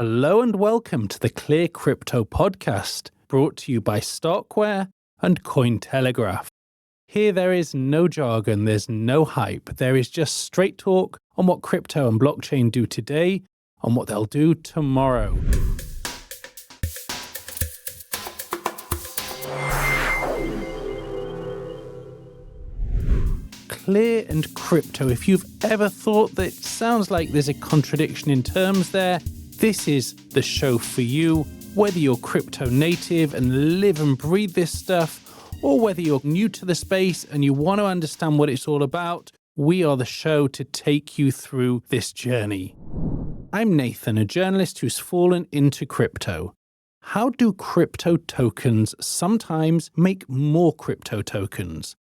Hello and welcome to the Clear Crypto podcast, brought to you by Stockware and Cointelegraph. Here there is no jargon, there's no hype, there is just straight talk on what crypto and blockchain do today, on what they'll do tomorrow. Clear and crypto, if you've ever thought that it sounds like there's a contradiction in terms there, this is the show for you. Whether you're crypto native and live and breathe this stuff, or whether you're new to the space and you want to understand what it's all about, we are the show to take you through this journey. I'm Nathan, a journalist who's fallen into crypto. How do crypto tokens sometimes make more crypto tokens?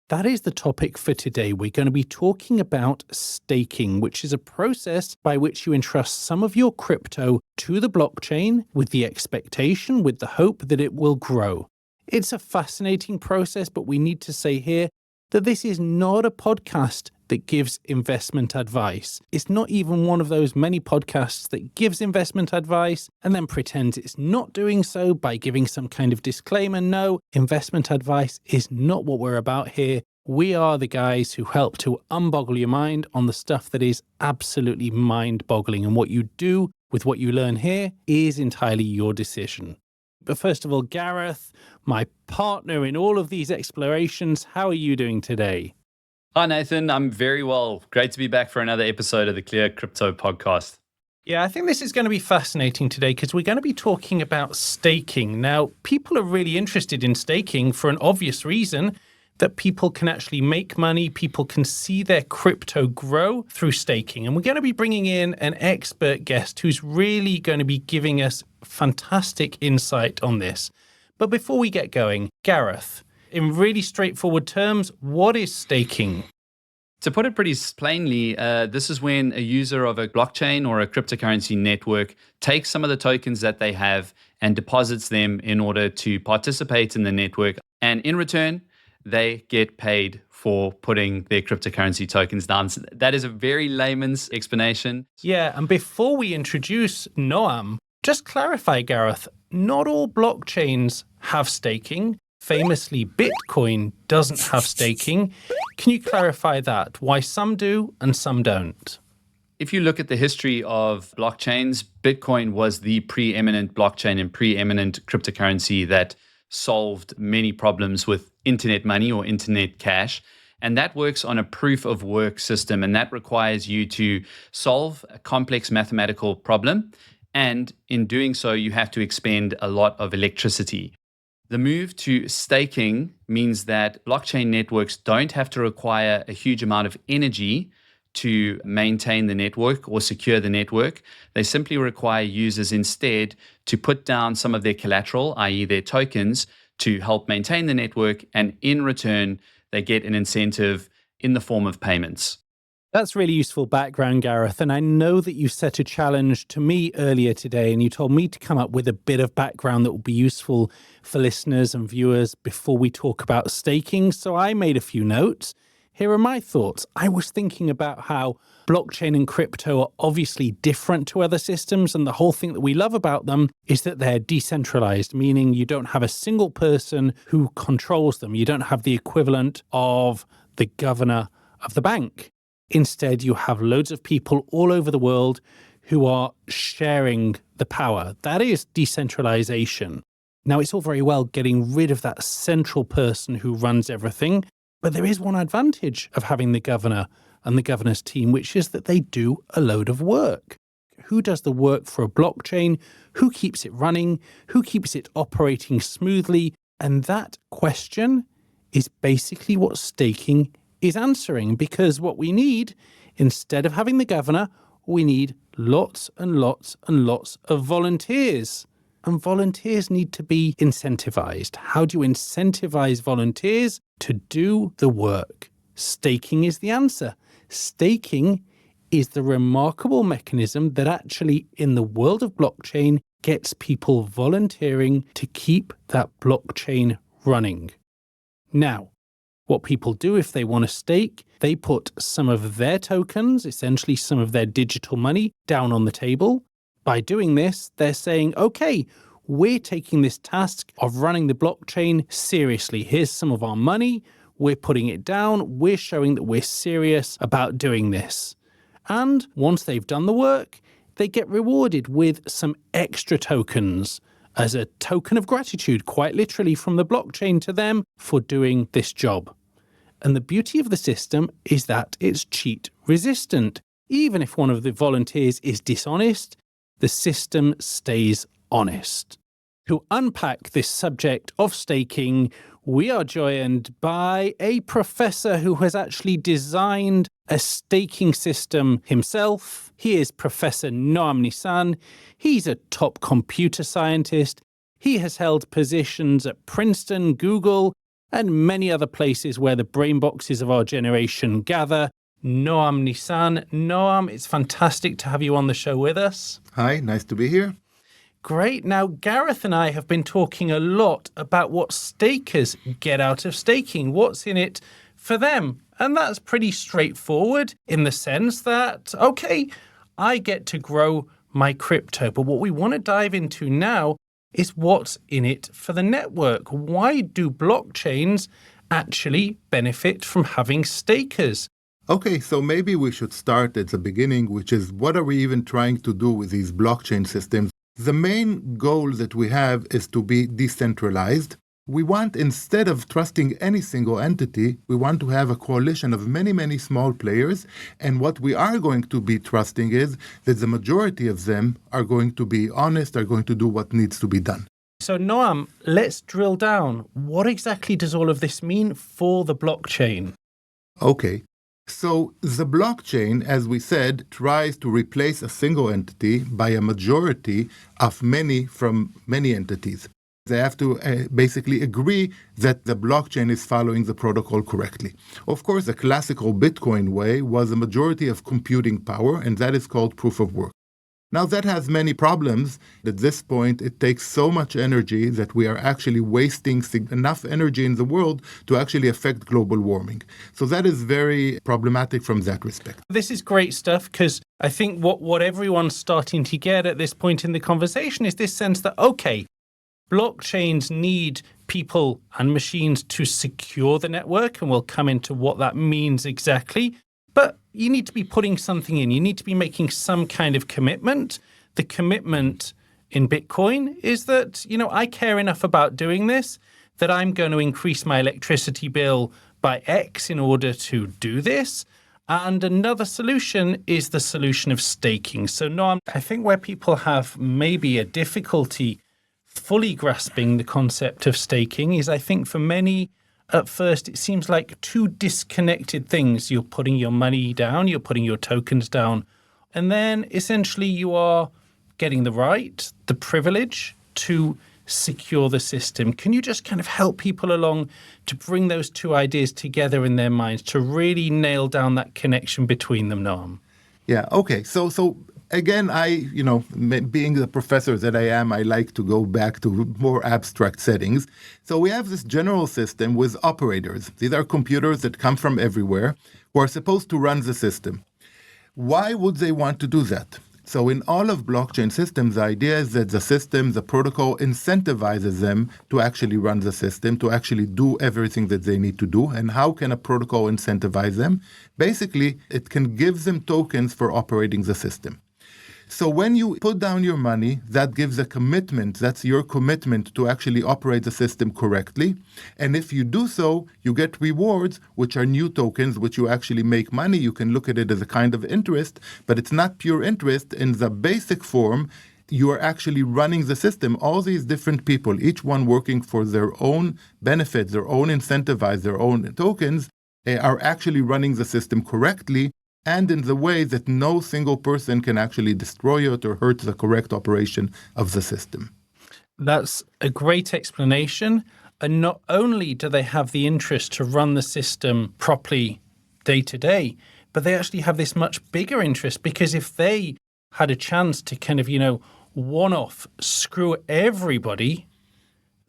That is the topic for today. We're going to be talking about staking, which is a process by which you entrust some of your crypto to the blockchain with the expectation, with the hope that it will grow. It's a fascinating process, but we need to say here that this is not a podcast that gives investment advice. It's not even one of those many podcasts that gives investment advice and then pretends it's not doing so by giving some kind of disclaimer. No, investment advice is not what we're about here. We are the guys who help to unboggle your mind on the stuff that is absolutely mind-boggling, and what you do with what you learn here is entirely your decision. But first of all, Gareth, my partner in all of these explorations, how are you doing today? Hi, Nathan. I'm very well. Great to be back for another episode of the Clear Crypto podcast. Yeah, I think this is going to be fascinating today because we're going to be talking about staking. Now, people are really interested in staking for an obvious reason, that people can actually make money, people can see their crypto grow through staking. And we're going to be bringing in an expert guest who's really going to be giving us fantastic insight on this. But before we get going, Gareth, in really straightforward terms, what is staking? To put it pretty plainly, this is when a user of a blockchain or a cryptocurrency network takes some of the tokens that they have and deposits them in order to participate in the network. And in return, they get paid for putting their cryptocurrency tokens down. So that is a very layman's explanation. Yeah, and before we introduce Noam, just clarify, Gareth, not all blockchains have staking. Famously, Bitcoin doesn't have staking. Can you clarify that? Why some do and some don't? If you look at the history of blockchains, Bitcoin was the preeminent blockchain and preeminent cryptocurrency that solved many problems with internet money or internet cash. And that works on a proof of work system. And that requires you to solve a complex mathematical problem. And in doing so, you have to expend a lot of electricity. The move to staking means that blockchain networks don't have to require a huge amount of energy to maintain the network or secure the network. They simply require users instead to put down some of their collateral, i.e. their tokens, to help maintain the network. And in return, they get an incentive in the form of payments. That's really useful background, Gareth. And I know that you set a challenge to me earlier today, and you told me to come up with a bit of background that will be useful for listeners and viewers before we talk about staking. So I made a few notes. Here are my thoughts. I was thinking about how blockchain and crypto are obviously different to other systems, and the whole thing that we love about them is that they're decentralized, meaning you don't have a single person who controls them. You don't have the equivalent of the governor of the bank. Instead, you have loads of people all over the world who are sharing the power. That is decentralization. Now, it's all very well getting rid of that central person who runs everything, but there is one advantage of having the governor and the governor's team, which is that they do a load of work. Who does the work for a blockchain? Who keeps it running? Who keeps it operating smoothly? And that question is basically what staking is answering, because what we need, instead of having the governor, we need lots and lots and lots of volunteers. And volunteers need to be incentivized. How do you incentivize volunteers to do the work? Staking is the answer. Staking is the remarkable mechanism that actually, in the world of blockchain, gets people volunteering to keep that blockchain running. Now, what people do if they want to stake, they put some of their tokens, essentially some of their digital money, down on the table. By doing this, they're saying, okay, we're taking this task of running the blockchain seriously. Here's some of our money. We're putting it down. We're showing that we're serious about doing this. And once they've done the work, they get rewarded with some extra tokens as a token of gratitude, quite literally from the blockchain to them for doing this job. And the beauty of the system is that it's cheat resistant. Even if one of the volunteers is dishonest, the system stays honest. To unpack this subject of staking, we are joined by a professor who has actually designed a staking system himself. He is Professor Noam Nissan. He's a top computer scientist. He has held positions at Princeton, Google, and many other places where the brain boxes of our generation gather. Noam Nissan. Noam, it's fantastic to have you on the show with us. Hi, nice to be here. Great. Now, Gareth and I have been talking a lot about what stakers get out of staking, what's in it for them. And that's pretty straightforward in the sense that, okay, I get to grow my crypto. But what we want to dive into now is what's in it for the network. Why do blockchains actually benefit from having stakers? Okay, so maybe we should start at the beginning, which is what are we even trying to do with these blockchain systems? The main goal that we have is to be decentralized. We want, instead of trusting any single entity, we want to have a coalition of many, many small players. And what we are going to be trusting is that the majority of them are going to be honest, are going to do what needs to be done. So Noam, let's drill down. What exactly does all of this mean for the blockchain? Okay. So the blockchain, as we said, tries to replace a single entity by a majority of many from many entities. They have to basically agree that the blockchain is following the protocol correctly. Of course, the classical Bitcoin way was a majority of computing power, and that is called proof of work. Now, that has many problems. At this point, it takes so much energy that we are actually wasting enough energy in the world to actually affect global warming. So that is very problematic from that respect. This is great stuff because I think what everyone's starting to get at this point in the conversation is this sense that, okay, blockchains need people and machines to secure the network, and we'll come into what that means exactly. But you need to be putting something in. You need to be making some kind of commitment. The commitment in Bitcoin is that, I care enough about doing this that I'm going to increase my electricity bill by X in order to do this. And another solution is the solution of staking. So, no, I think where people have maybe a difficulty fully grasping the concept of staking is, I think for many, at first, it seems like two disconnected things. You're putting your money down, you're putting your tokens down, and then essentially you are getting the right, the privilege to secure the system. Can you just kind of help people along to bring those two ideas together in their minds, to really nail down that connection between them, Noam? Yeah, okay. So again, being the professor that I am, I like to go back to more abstract settings. So we have this general system with operators. These are computers that come from everywhere who are supposed to run the system. Why would they want to do that? So in all of blockchain systems, the idea is that the system, the protocol incentivizes them to actually run the system, to actually do everything that they need to do. And how can a protocol incentivize them? Basically, it can give them tokens for operating the system. So when you put down your money, that gives a commitment. That's your commitment to actually operate the system correctly. And if you do so, you get rewards, which are new tokens, which you actually make money. You can look at it as a kind of interest, but it's not pure interest. In the basic form, you are actually running the system. All these different people, each one working for their own benefit, their own incentivize, their own tokens, are actually running the system correctly, and in the way that no single person can actually destroy it or hurt the correct operation of the system. That's a great explanation. And not only do they have the interest to run the system properly day to day, but they actually have this much bigger interest, because if they had a chance to kind of, one-off screw everybody,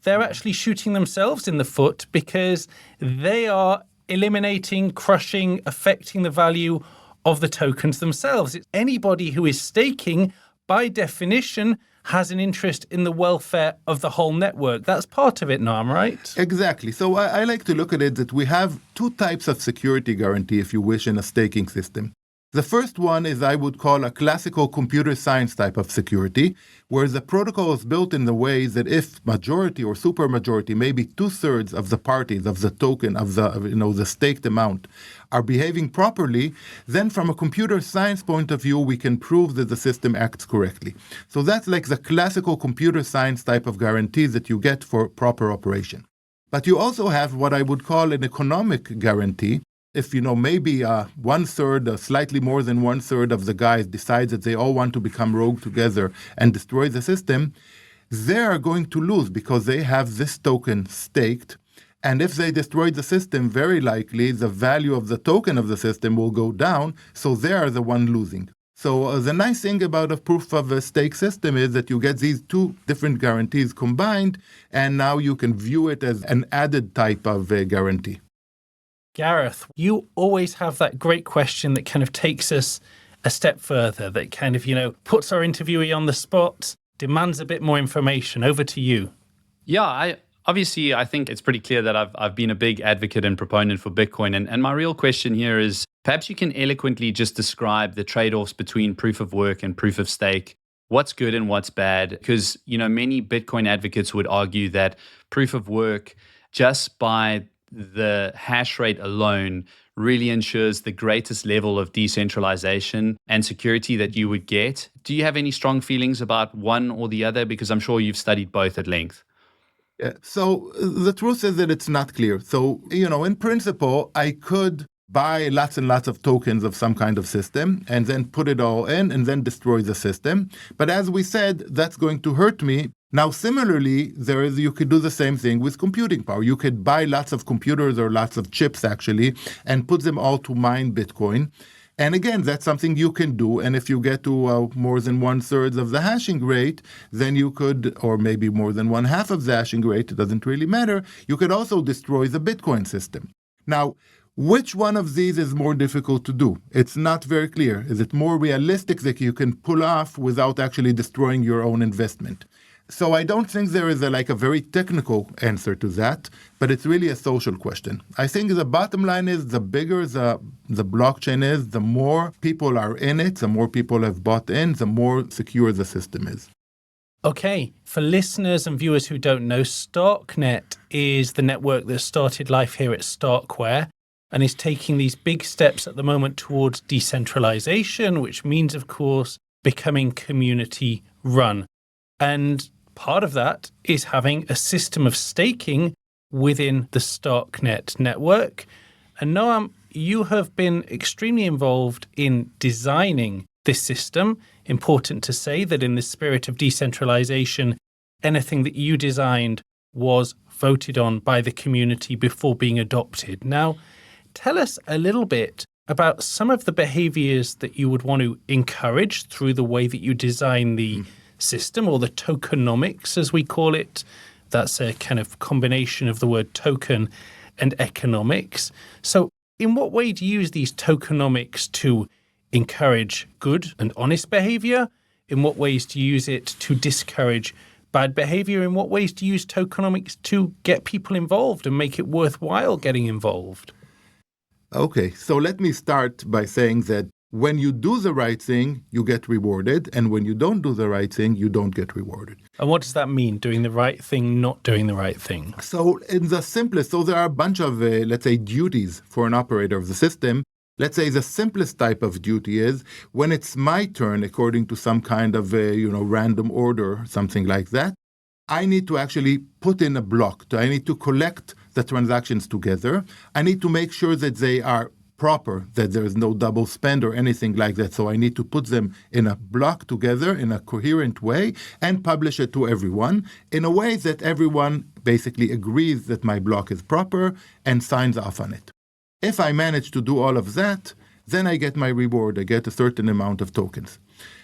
they're actually shooting themselves in the foot, because they are eliminating, crushing, affecting the value of the tokens themselves. It's anybody who is staking by definition, has an interest in the welfare of the whole network. That's part of it, Noam, right? Exactly. So I like to look at it that we have two types of security guarantee, if you wish, in a staking system. The first one is I would call a classical computer science type of security, where the protocol is built in the way that if majority or supermajority, maybe 2/3 of the parties of the token of the staked amount are behaving properly, then from a computer science point of view, we can prove that the system acts correctly. So that's like the classical computer science type of guarantee that you get for proper operation. But you also have what I would call an economic guarantee. If, maybe 1/3, slightly more than 1/3 of the guys decide that they all want to become rogue together and destroy the system, they are going to lose because they have this token staked. And if they destroy the system, very likely the value of the token of the system will go down, so they are the one losing. So the nice thing about a proof of a stake system is that you get these two different guarantees combined, and now you can view it as an added type of guarantee. Gareth, you always have that great question that kind of takes us a step further, that kind of, puts our interviewee on the spot, demands a bit more information. Over to you. Yeah, I think it's pretty clear that I've been a big advocate and proponent for Bitcoin. And my real question here is, perhaps you can eloquently just describe the trade-offs between proof of work and proof of stake. What's good and what's bad? Because, many Bitcoin advocates would argue that proof of work, just by the hash rate alone, really ensures the greatest level of decentralization and security that you would get. Do you have any strong feelings about one or the other? Because I'm sure you've studied both at length. Yeah. So the truth is that it's not clear. So, in principle, I could buy lots and lots of tokens of some kind of system and then put it all in and then destroy the system. But as we said, that's going to hurt me. Now, similarly, you could do the same thing with computing power. You could buy lots of computers or lots of chips, actually, and put them all to mine Bitcoin. And again, that's something you can do. And if you get to more than 1/3 of the hashing rate, then you could, or maybe more than 1/2 of the hashing rate, it doesn't really matter, you could also destroy the Bitcoin system. Now, which one of these is more difficult to do? It's not very clear. Is it more realistic that you can pull off without actually destroying your own investment? So I don't think there is a very technical answer to that, but it's really a social question. I think the bottom line is the bigger the blockchain is, the more people are in it, the more people have bought in, the more secure the system is. Okay, for listeners and viewers who don't know, Starknet is the network that started life here at Starkware and is taking these big steps at the moment towards decentralization, which means, of course, becoming community run. And part of that is having a system of staking within the Starknet network. And Noam, you have been extremely involved in designing this system. Important to say that in the spirit of decentralization, anything that you designed was voted on by the community before being adopted. Now, tell us a little bit about some of the behaviors that you would want to encourage through the way that you design the system, or the tokenomics, as we call it. That's a kind of combination of the word token and economics. So in what way do you use these tokenomics to encourage good and honest behavior? In what ways do you use it to discourage bad behavior? In what ways do you use tokenomics to get people involved and make it worthwhile getting involved? Okay, so let me start by saying that when you do the right thing, you get rewarded. And when you don't do the right thing, you don't get rewarded. And what does that mean, doing the right thing, not doing the right thing? So in the simplest, there are a bunch of, let's say, duties for an operator of the system. Let's say the simplest type of duty is when it's my turn, according to some kind of, random order, something like that, I need to actually put in a block. I need to collect the transactions together. I need to make sure that they are proper, that there is no double spend or anything like that. So I need to put them in a block together in a coherent way and publish it to everyone in a way that everyone basically agrees that my block is proper and signs off on it. If I manage to do all of that, then I get my reward. I get a certain amount of tokens.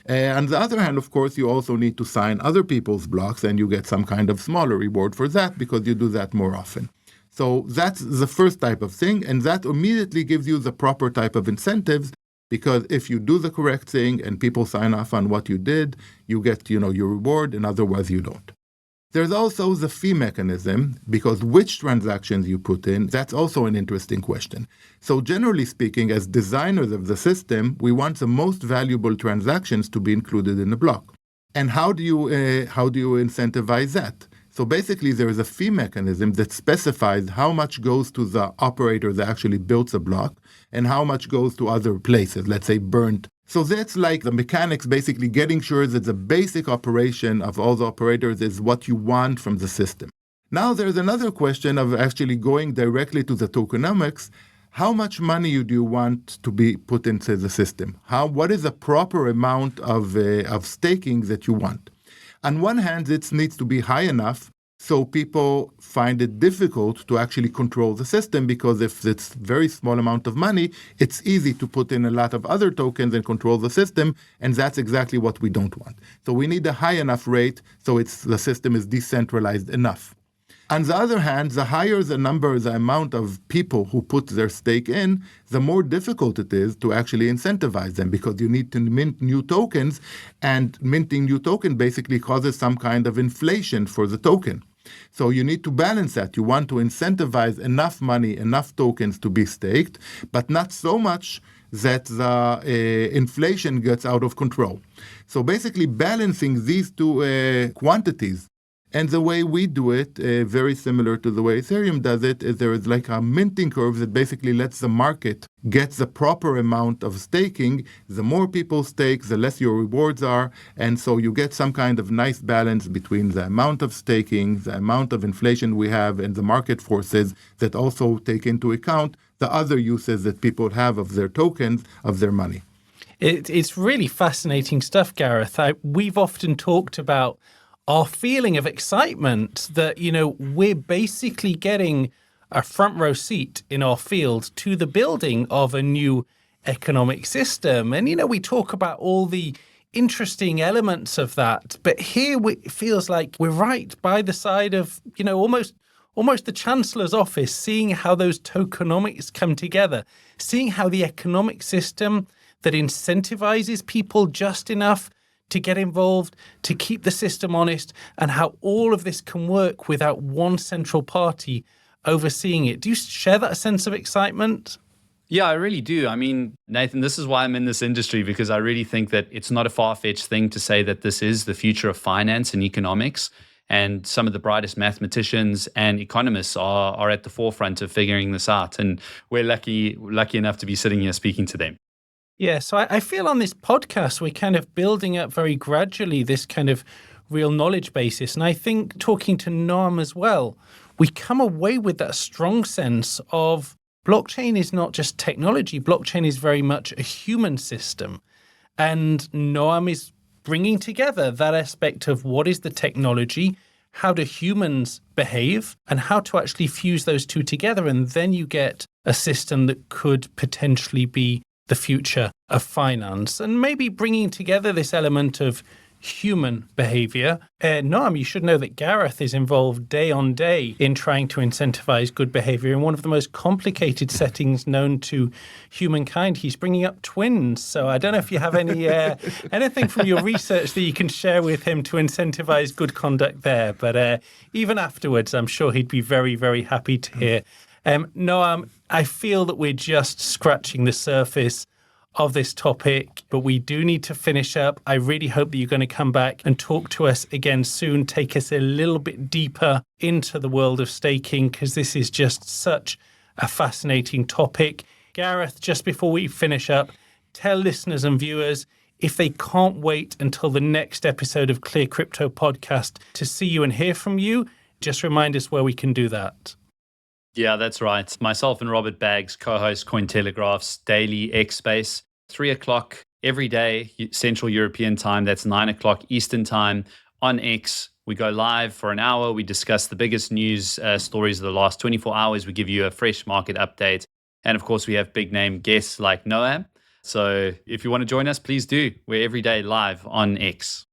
On the other hand, of course, you also need to sign other people's blocks, and you get some kind of smaller reward for that because you do that more often. So that's the first type of thing, and that immediately gives you the proper type of incentives Because if you do the correct thing and people sign off on what you did, you get, your reward, and otherwise you don't. There's also the fee mechanism, because which transactions you put in, that's also an interesting question. So generally speaking, as designers of the system, we want the most valuable transactions to be included in the block. And how do you incentivize that? So basically, there is a fee mechanism that specifies how much goes to the operator that actually built the block and how much goes to other places, let's say burnt. So that's like the mechanics, basically getting sure that the basic operation of all the operators is what you want from the system. Now there's another question of actually going directly to the tokenomics. How much money do you want to be put into the system? What is the proper amount of staking that you want? On one hand, it needs to be high enough so people find it difficult to actually control the system, because if it's very small amount of money, it's easy to put in a lot of other tokens and control the system, and that's exactly what we don't want. So we need a high enough rate so the system is decentralized enough. On the other hand, the higher the amount of people who put their stake in, the more difficult it is to actually incentivize them, because you need to mint new tokens, and minting new token basically causes some kind of inflation for the token. So you need to balance that. You want to incentivize enough money, enough tokens to be staked, but not so much that the inflation gets out of control. So basically balancing these two quantities. And the way we do it, very similar to the way Ethereum does it, is there is like a minting curve that basically lets the market get the proper amount of staking. The more people stake, the less your rewards are. And so you get some kind of nice balance between the amount of staking, the amount of inflation we have, and the market forces that also take into account the other uses that people have of their tokens, of their money. It's really fascinating stuff, Gareth. We've often talked about our feeling of excitement that, we're basically getting a front row seat in our field to the building of a new economic system. And, we talk about all the interesting elements of that. But here it feels like we're right by the side of, almost the Chancellor's office, seeing how those tokenomics come together, seeing how the economic system that incentivizes people just enough to get involved, to keep the system honest, and how all of this can work without one central party overseeing it. Do you share that sense of excitement? Yeah, I really do. I mean, Nathan, this is why I'm in this industry, because I really think that it's not a far-fetched thing to say that this is the future of finance and economics. And some of the brightest mathematicians and economists are at the forefront of figuring this out. And we're lucky enough to be sitting here speaking to them. Yeah, so I feel on this podcast, we're kind of building up very gradually this kind of real knowledge basis. And I think talking to Noam as well, we come away with that strong sense of blockchain is not just technology. Blockchain is very much a human system. And Noam is bringing together that aspect of what is the technology, how do humans behave, and how to actually fuse those two together. And then you get a system that could potentially be the future of finance, and maybe bringing together this element of human behavior. Noam, you should know that Gareth is involved day on day in trying to incentivize good behavior in one of the most complicated settings known to humankind. He's bringing up twins. So I don't know if you have any anything from your research that you can share with him to incentivize good conduct there. But even afterwards, I'm sure he'd be very, very happy to hear. Noam, I feel that we're just scratching the surface of this topic, but we do need to finish up. I really hope that you're going to come back and talk to us again soon, take us a little bit deeper into the world of staking, because this is just such a fascinating topic. Gareth, just before we finish up, tell listeners and viewers, if they can't wait until the next episode of Clear Crypto Podcast to see you and hear from you, just remind us where we can do that. Yeah, that's right. Myself and Robert Baggs co-host Cointelegraph's daily X Space, 3:00 every day, Central European time. That's 9:00 Eastern time on X. We go live for an hour. We discuss the biggest news stories of the last 24 hours. We give you a fresh market update. And of course, we have big name guests like Noam. So if you want to join us, please do. We're every day live on X.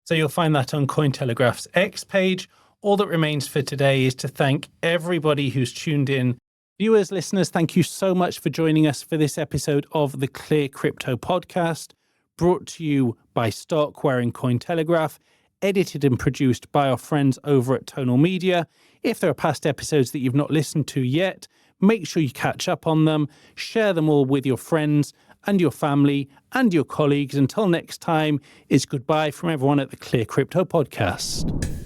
So you'll find that on Cointelegraph's X page. All that remains for today is to thank everybody who's tuned in Viewers, listeners, thank you so much for joining us for this episode of the Clear Crypto Podcast, brought to you by Stockware and Cointelegraph, edited and produced by our friends over at Tonal Media. If there are past episodes that you've not listened to yet, make sure you catch up on them, share them all with your friends and your family and your colleagues. Until next time, it's goodbye from everyone at the Clear Crypto Podcast.